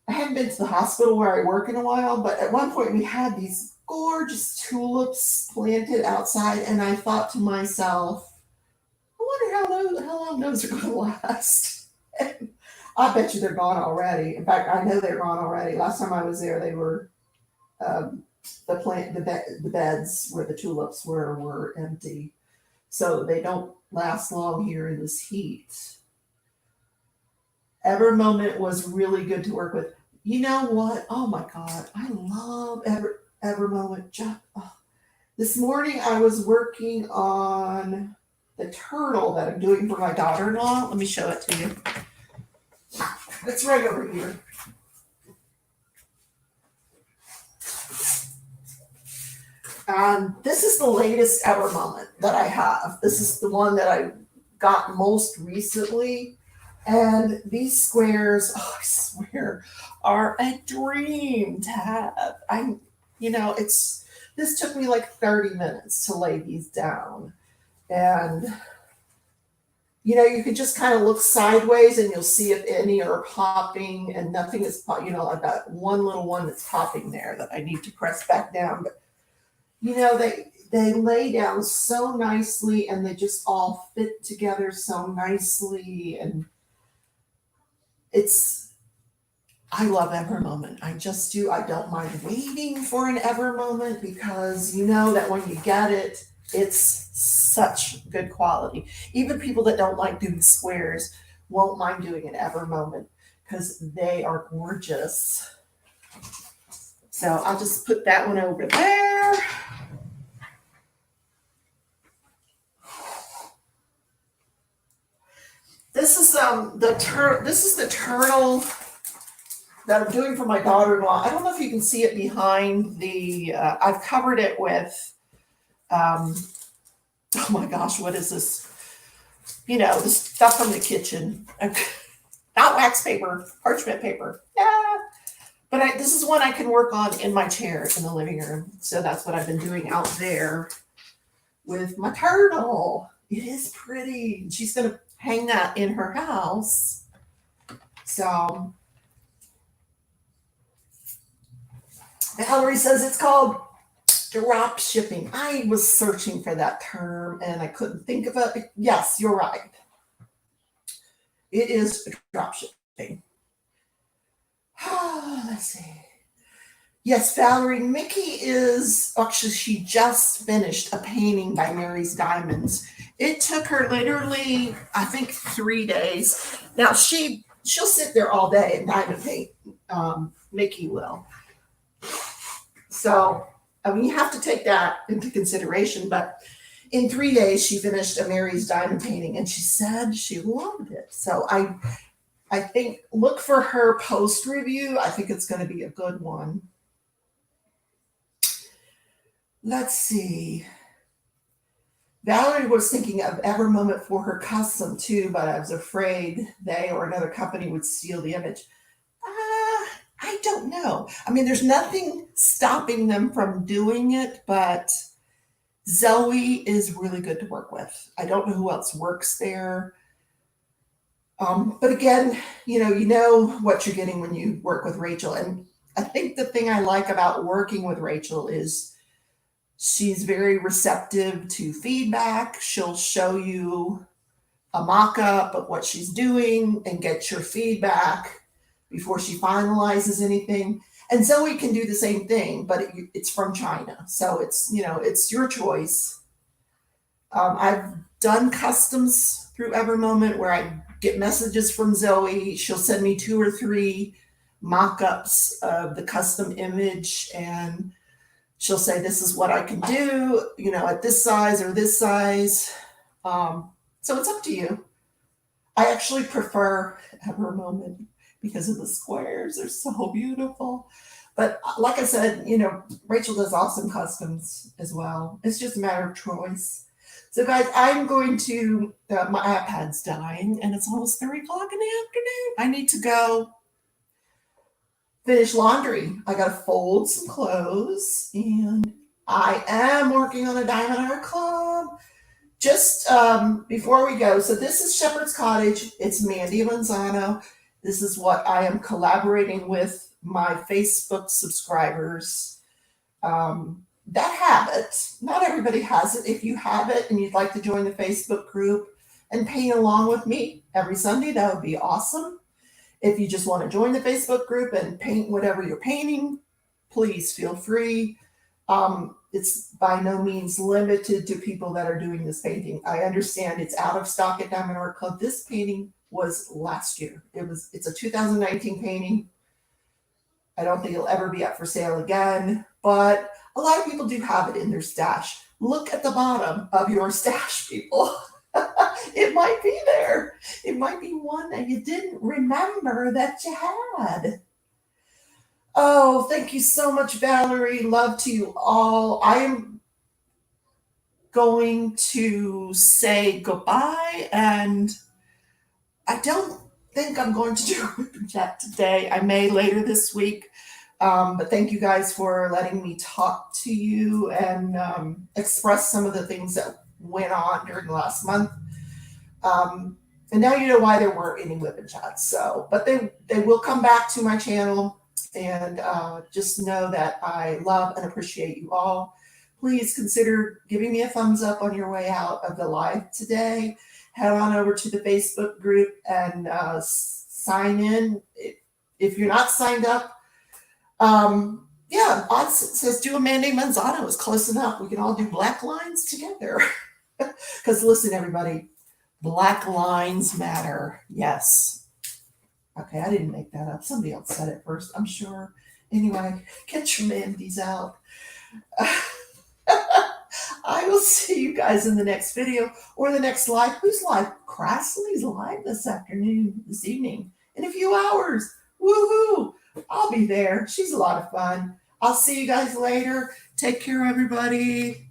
I hadn't been to the hospital where I work in a while, but at one point we had these gorgeous tulips planted outside, and I thought to myself, I wonder how long those are going to last. And I bet you they're gone already. In fact, I know they're gone already. Last time I was there, they were the beds where the tulips were empty, so they don't last long here in this heat. Ever Moment was really good to work with. you know what? Oh my God, I love ever moment. This morning I was working on the turtle that I'm doing for my daughter-in-law. Let me show it to you. It's right over here. And this is the latest ever moment that I have. This is the one that I got most recently. And these squares, oh, I swear, are a dream to have. This took me like 30 minutes to lay these down. And you could just kind of look sideways and you'll see if any are popping, and nothing is, I've got one little one that's popping there that I need to press back down. But, they lay down so nicely and they just all fit together so nicely. And I love ever moment. I just do. I don't mind waiting for an ever moment because you know that when you get it, it's such good quality. Even people that don't like doing squares won't mind doing an ever moment because they are gorgeous. So I'll just put that one over there. This is the turtle that I'm doing for my daughter-in-law. I don't know if you can see it behind the. I've covered it with. Oh my gosh, what is this? The stuff from the kitchen. Not wax paper, parchment paper. Yeah. But this is one I can work on in my chair in the living room. So that's what I've been doing out there with my turtle. It is pretty. She's going to hang that in her house. So Valerie says it's called drop shipping. I was searching for that term and I couldn't think of it. Yes, you're right. It is drop shipping. Let's see. Yes, Valerie, Mickey is actually, she just finished a painting by Mary's Diamonds. It took her literally, I think, 3 days. Now she'll sit there all day and diamond paint. Mickey will. So, you have to take that into consideration. But in 3 days, she finished a Mary's Diamond painting, and she said she loved it. So I think look for her post review. I think it's going to be a good one. Let's see. Valerie was thinking of ever moment for her custom too, but I was afraid they or another company would steal the image. I don't know. There's nothing stopping them from doing it, but Zoe is really good to work with. I don't know who else works there. But again, you know what you're getting when you work with Rachel. And I think the thing I like about working with Rachel is she's very receptive to feedback. She'll show you a mock-up of what she's doing and get your feedback before she finalizes anything. And Zoe can do the same thing, but it's from China. So it's your choice. I've done customs through Evermoment where I get messages from Zoe. She'll send me 2 or 3 mock-ups of the custom image, and she'll say, this is what I can do, at this size or this size. So it's up to you. I actually prefer Evermoment because of the squares. They're so beautiful. But like I said, Rachel does awesome customs as well. It's just a matter of choice. So guys, I'm going to, my iPad's dying and it's almost 3 o'clock in the afternoon. I need to go finish laundry. I got to fold some clothes and I am working on a Diamond Art Club. Just before we go, so this is Shepherd's Cottage. It's Mandy Manzano. This is what I am collaborating with my Facebook subscribers that have it. Not everybody has it. If you have it and you'd like to join the Facebook group and paint along with me every Sunday, that would be awesome. If you just want to join the Facebook group and paint whatever you're painting, please feel free. It's by no means limited to people that are doing this painting. I understand it's out of stock at Diamond Art Club. This painting was last year. It's a 2019 painting. I don't think it'll ever be up for sale again, but a lot of people do have it in their stash. Look at the bottom of your stash, people. It might be there. It might be one that you didn't remember that you had. Oh, thank you so much, Valerie. Love to you all. I am going to say goodbye, and I don't think I'm going to do a whip and chat today. I may later this week. But thank you guys for letting me talk to you and express some of the things that went on during the last month. And now you know why there weren't any whip and chats. So, but they will come back to my channel, and just know that I love and appreciate you all. Please consider giving me a thumbs up on your way out of the live today. Head on over to the Facebook group and sign in. If you're not signed up, yeah, Odd says do Amanda Manzano is close enough. We can all do black lines together. Because listen, everybody, black lines matter. Yes. Okay, I didn't make that up. Somebody else said it first, I'm sure. Anyway, get your Mandys out. I will see you guys in the next video or the next live. Who's live? Crassley's live this evening, in a few hours. Woohoo! I'll be there. She's a lot of fun. I'll see you guys later. Take care, everybody.